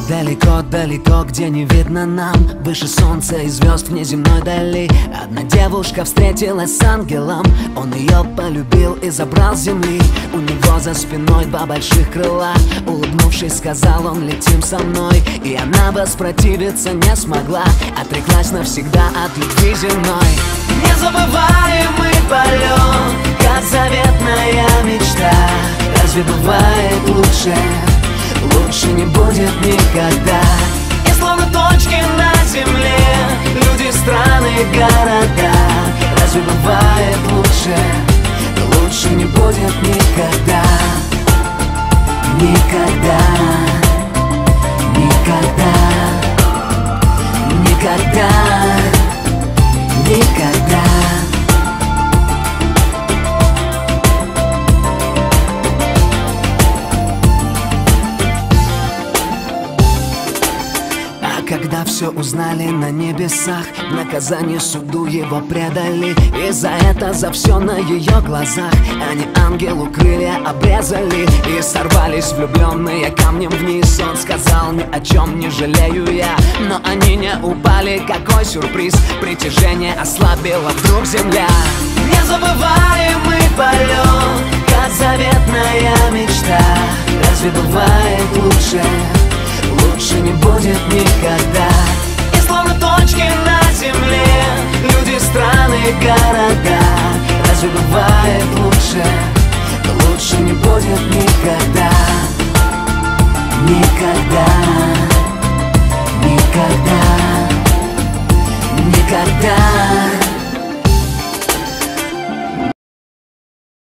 Далеко-далеко, где не видно нам, выше солнца и звезд в неземной дали, одна девушка встретилась с ангелом. Он ее полюбил и забрал с земли. У него за спиной два больших крыла. Улыбнувшись, сказал он: летим со мной. И она воспротивиться не смогла, отреклась навсегда от любви земной. Незабываемый полет, как заветная мечта. Разве бывает лучше? Лучше не будет никогда. И словно точки на земле, люди, страны, города. Разве бывает лучше? Лучше не будет никогда. Никогда. Никогда. Никогда. Никогда. Когда все узнали на небесах, в наказание суду его предали. И за это, за все на ее глазах они ангелу крылья обрезали. И сорвались влюбленные камнем вниз. Он сказал: ни о чем не жалею я. Но они не упали, какой сюрприз. Притяжение ослабило вдруг земля. Незабываемый полет, как заветная мечта. Разве бывает лучше? Лучше не будет никогда. И словно точки на земле, люди, страны, города. Разве бывает лучше?